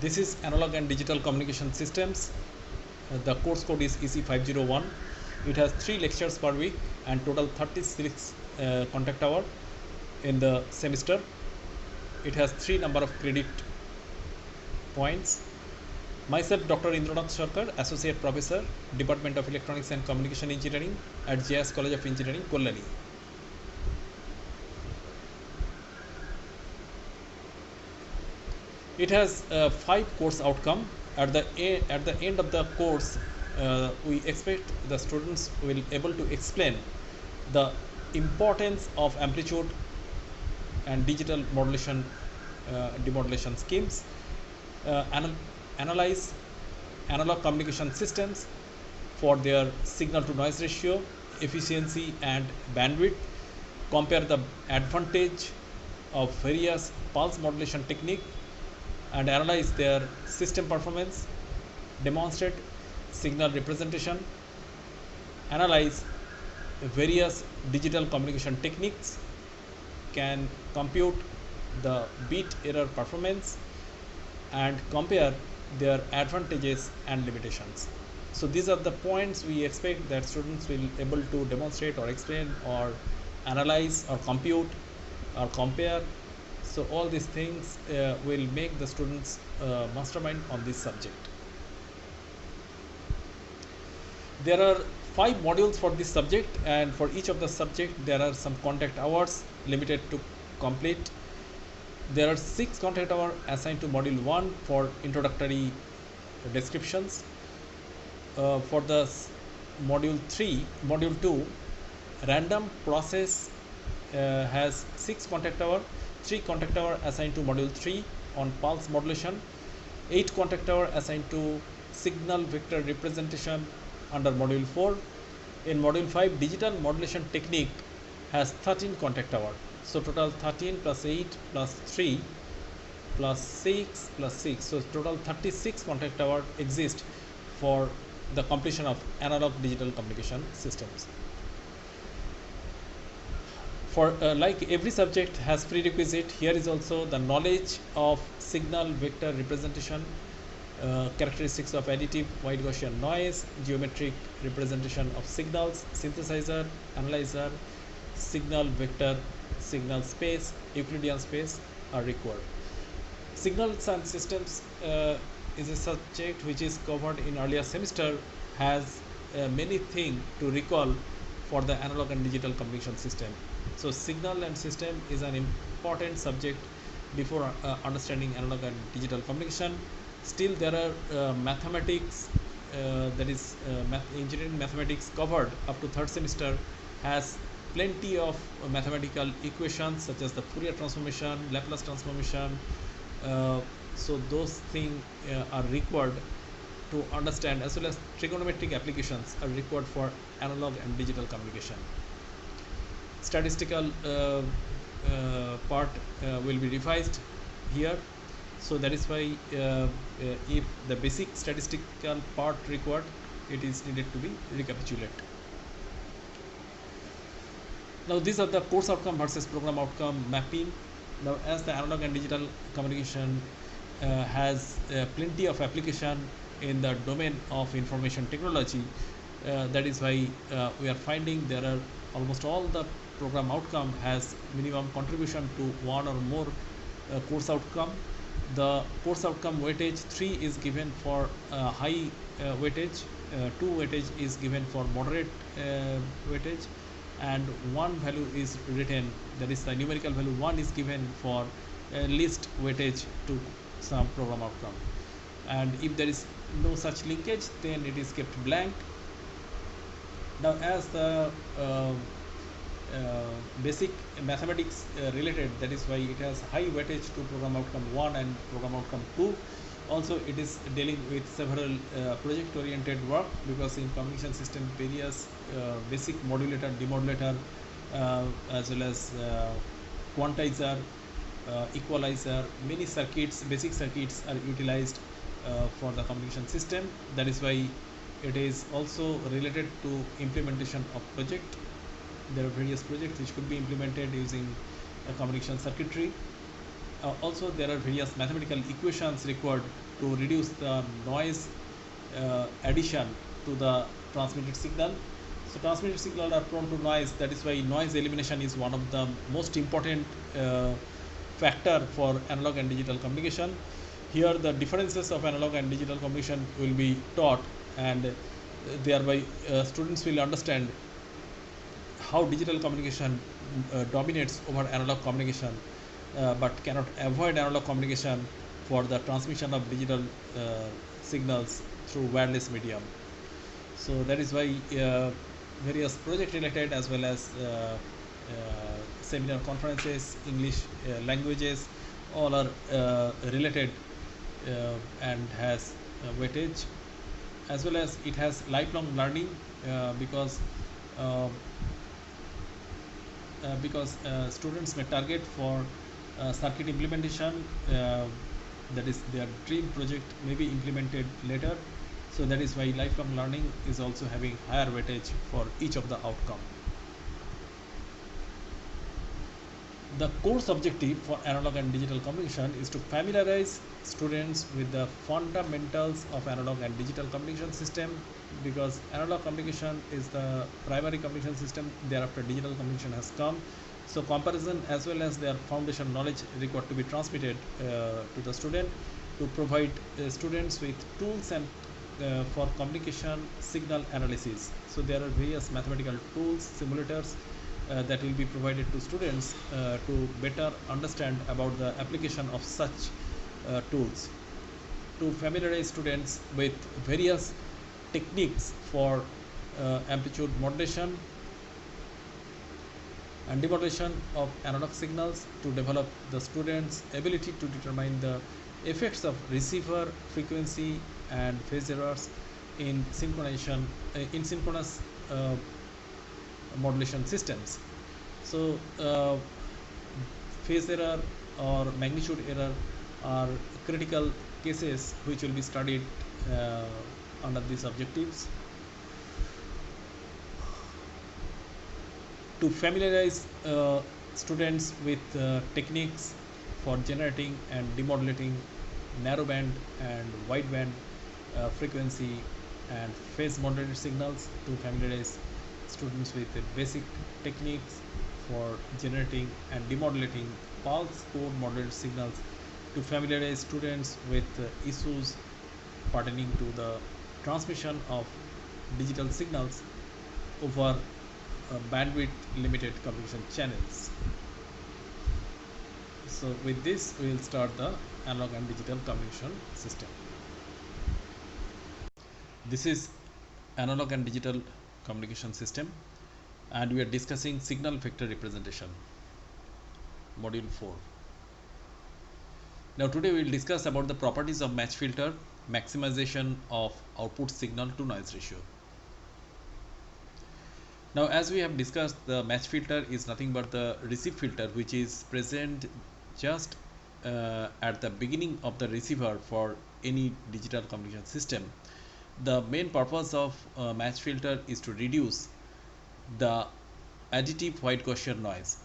This is Analog and Digital Communication Systems. The course code is EC501. It has 3 lectures per week and total 36 contact hour in the semester. It has 3 number of credit points. Myself, Dr. Indranath Sarkar, Associate Professor, Department of Electronics and Communication Engineering at JS College of Engineering, Kollali. It has 5 course outcome. At the end of the course, we expect the students will able to explain the importance of amplitude and digital modulation, demodulation schemes, analyze analog communication systems for their signal to noise ratio, efficiency and bandwidth, compare the advantage of various pulse modulation technique and analyze their system performance, demonstrate signal representation, analyze various digital communication techniques, can compute the bit error performance and compare their advantages and limitations. So these are the points we expect that students will able to demonstrate or explain or analyze or compute or compare. So all these things will make the students mastermind on this subject. There are 5 modules for this subject, and for each of the subject there are some contact hours limited to complete. There are 6 contact hours assigned to module 1 for introductory descriptions. For the module 2, random process has 6 contact hours. 3 contact hours assigned to module 3 on pulse modulation, 8 contact hours assigned to signal vector representation under module 4. In module 5, digital modulation technique has 13 contact hours. So total 13 plus 8 plus 3 plus 6 plus 6. So total 36 contact hours exist for the completion of analog digital communication systems. For like every subject has prerequisite, here is also the knowledge of signal vector representation, characteristics of additive wide Gaussian noise, geometric representation of signals, synthesizer, analyzer, signal vector, signal space, Euclidean space are required. Signals and systems is a subject which is covered in earlier semester, has many things to recall for the analog and digital communication system. So signal and system is an important subject before understanding analog and digital communication. Still there are mathematics, that is engineering mathematics covered up to 3rd semester, has plenty of mathematical equations such as the Fourier transformation, Laplace transformation. So those things are required to understand, as well as trigonometric applications are required for analog and digital communication. Statistical part will be revised here. So that is why if the basic statistical part required, it is needed to be recapitulated. Now these are the course outcome versus program outcome mapping. Now as the analog and digital communication has plenty of application in the domain of information technology, that is why we are finding there are almost all the program outcome has minimum contribution to one or more course outcome. The course outcome weightage 3 is given for high weightage, 2 weightage is given for moderate weightage, and 1 value is written, that is the numerical value 1 is given for least weightage to some program outcome. And if there is no such linkage, then it is kept blank. Now as the basic mathematics related, that is why it has high weightage to program outcome 1 and program outcome 2. Also it is dealing with several project oriented work, because in communication system various basic modulator, demodulator, as well as quantizer, equalizer, many circuits, basic circuits are utilized for the communication system. That is why it is also related to implementation of project. There are various projects which could be implemented using a communication circuitry. Also, there are various mathematical equations required to reduce the noise addition to the transmitted signal. So transmitted signal are prone to noise. That is why noise elimination is one of the most important factor for analog and digital communication. Here the differences of analog and digital communication will be taught, and thereby students will understand how digital communication dominates over analog communication, but cannot avoid analog communication for the transmission of digital signals through wireless medium. So that is why various project related as well as seminar conferences, English languages, all are related and has weightage, as well as it has lifelong learning uh, because students may target for circuit implementation, that is their dream project may be implemented later. So that is why lifelong learning is also having higher weightage for each of the outcome. The course objective for analog and digital communication is to familiarize students with the fundamentals of analog and digital communication system, because analog communication is the primary communication system, thereafter digital communication has come. So comparison as well as their foundation knowledge required to be transmitted to the student, to provide students with tools and for communication signal analysis. So there are various mathematical tools, simulators that will be provided to students to better understand about the application of such tools, to familiarize students with various techniques for amplitude modulation and demodulation of analog signals, to develop the students' ability to determine the effects of receiver frequency and phase errors in synchronous modulation systems. So phase error or magnitude error are critical cases which will be studied under these objectives. To familiarize students with techniques for generating and demodulating narrowband and wideband frequency and phase modulated signals, to familiarize students with basic techniques for generating and demodulating pulse code modulated signals, to familiarize students with issues pertaining to the transmission of digital signals over bandwidth limited communication channels. So with this we will start the analog and digital communication system. This is analog and digital communication system, and we are discussing signal vector representation, module 4. Now today we will discuss about the properties of match filter, maximization of output signal to noise ratio. Now as we have discussed, the match filter is nothing but the receive filter which is present just at the beginning of the receiver for any digital communication system. The main purpose of match filter is to reduce the additive white Gaussian noise.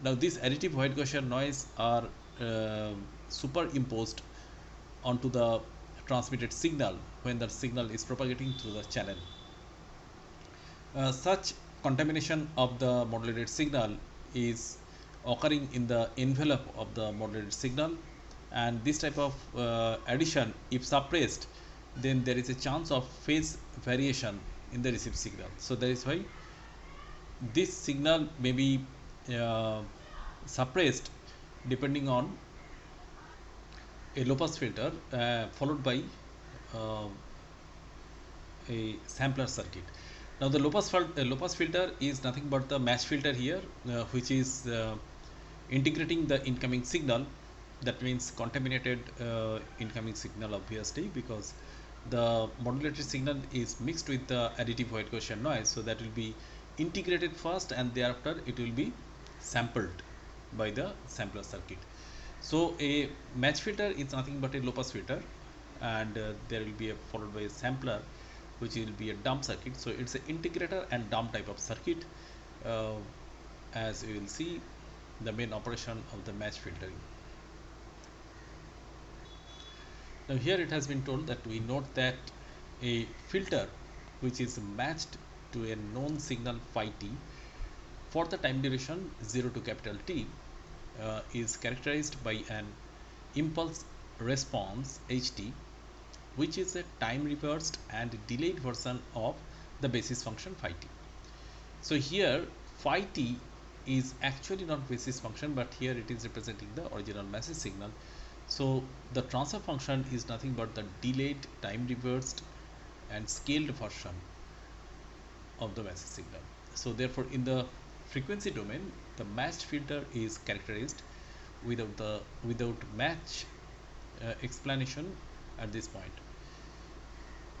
Now this additive white Gaussian noise are superimposed onto the transmitted signal when the signal is propagating through the channel. Such contamination of the modulated signal is occurring in the envelope of the modulated signal, and this type of addition, if suppressed, then there is a chance of phase variation in the received signal. So that is why this signal may be suppressed depending on a low pass filter followed by a sampler circuit. Now the low pass filter is nothing but the match filter here, which is integrating the incoming signal. That means contaminated incoming signal, obviously, because the modulated signal is mixed with the additive white Gaussian noise. So that will be integrated first, and thereafter it will be sampled by the sampler circuit. So a match filter is nothing but a low pass filter, and there will be followed by a sampler which will be a dump circuit. So it's an integrator and dump type of circuit. As you will see, the main operation of the match filtering. Now here it has been told that we note that a filter which is matched to a known signal phi t for the time duration 0 to capital T is characterized by an impulse response ht, which is a time reversed and delayed version of the basis function phi t. So here phi t is actually not basis function, but here it is representing the original message signal. So the transfer function is nothing but the delayed, time reversed and scaled version of the message signal. So therefore in the frequency domain, the matched filter is characterized without match explanation at this point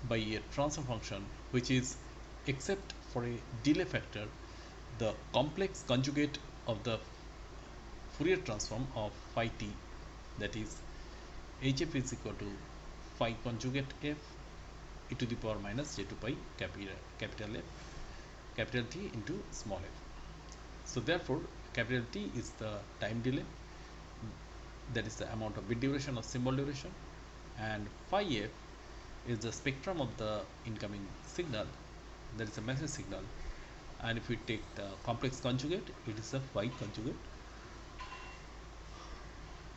by a transfer function which is, except for a delay factor, the complex conjugate of the Fourier transform of phi t, that is hf is equal to phi conjugate f e to the power minus j 2 pi capital F capital T into small f. So therefore capital T is the time delay, that is the amount of bit duration or symbol duration, and phi f is the spectrum of the incoming signal, that is a message signal, and if we take the complex conjugate, it is a phi conjugate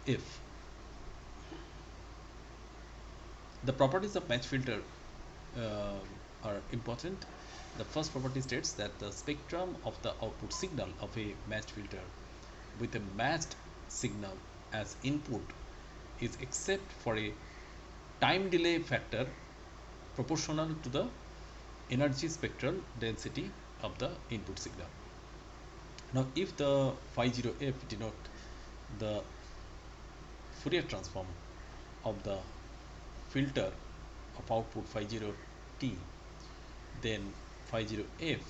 f. The properties of match filter are important. The first property states that the spectrum of the output signal of a matched filter with a matched signal as input is, except for a time delay factor, proportional to the energy spectral density of the input signal. Now if the phi 0 f denote the Fourier transform of the filter of output phi 0 t, then phi 0 f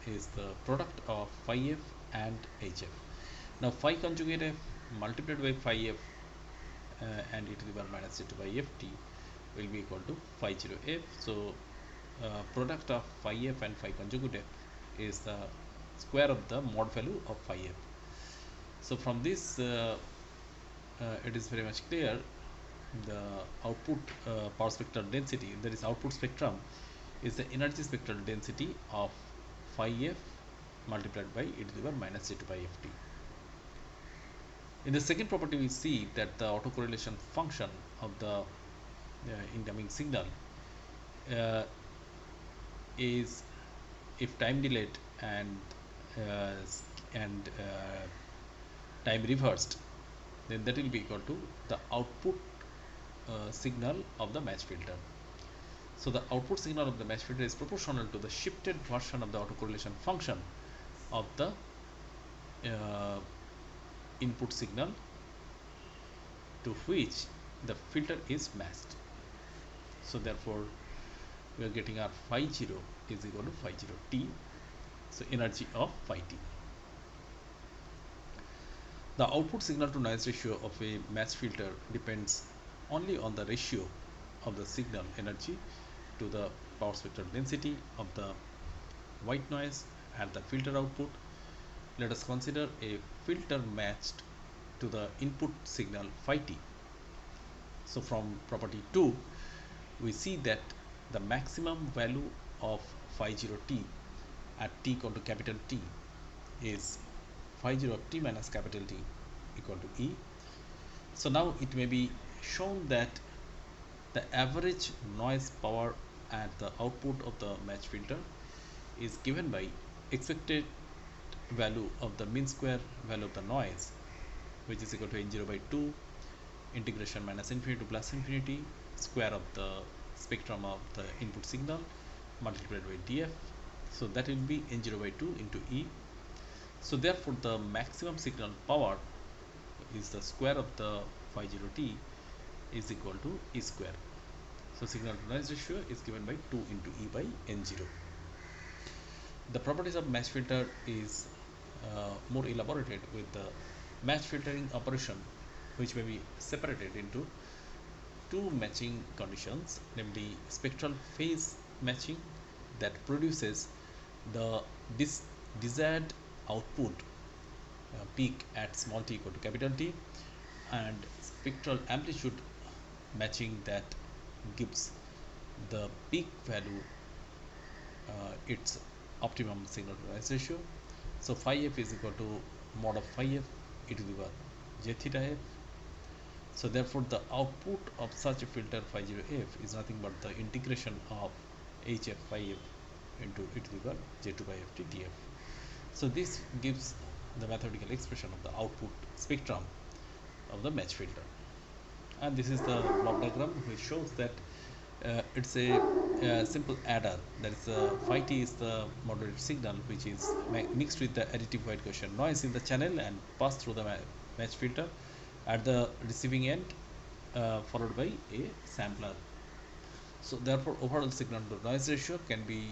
is the product of phi f and hf. Now phi conjugate f multiplied by phi f and e to the power minus j 2 by ft will be equal to phi 0 f. So product of phi f and phi conjugate f is the square of the mod value of phi f. So from this it is very much clear the output power spectral density, that is output spectrum, is the energy spectral density of phi f multiplied by e to the power minus j 2 by ft. In the second property, we see that the autocorrelation function of the incoming signal uh, is, if time delayed uh, and time reversed, then that will be equal to the output signal of the match filter. So the output signal of the match filter is proportional to the shifted version of the autocorrelation function of the uh, input signal to which the filter is matched. So therefore we are getting our phi 0 is equal to phi 0 t, so energy of phi t. The output signal to noise ratio of a match filter depends only on the ratio of the signal energy to the power spectral density of the white noise at the filter output. Let us consider a filter matched to the input signal phi t. So from property 2, we see that the maximum value of phi 0 t at t equal to capital T is phi 0 of t minus capital T equal to E. So now it may be shown that the average noise power at the output of the match filter is given by expected value of the mean square value of the noise, which is equal to n0 by 2 integration minus infinity to plus infinity square of the spectrum of the input signal multiplied by df. So that will be n0 by 2 into E. So therefore the maximum signal power is the square of the phi 0 t is equal to E square. So signal to noise ratio is given by 2 into E by n0. The properties of match filter is more elaborated with the match filtering operation, which may be separated into two matching conditions, namely spectral phase matching that produces the desired output peak at small t equal to capital T, and spectral amplitude matching that gives the peak value its optimum signal to noise ratio. So phi f is equal to mod of phi f e to the power j theta f. So therefore the output of such a filter phi 0 f is nothing but the integration of hf phi f into e to the power j2 by ft df. So this gives the mathematical expression of the output spectrum of the match filter. And this is the block diagram which shows that it's a simple adder. That is phi t is the modulated signal which is mixed with the additive white Gaussian noise in the channel and passed through the match filter at the receiving end, followed by a sampler. So therefore overall signal to noise ratio can be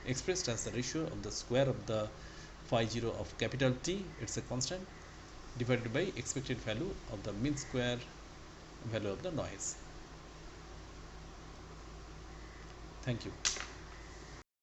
expressed as the ratio of the square of the phi 0 of capital T, it's a constant, divided by expected value of the mean square value of the noise. Thank you.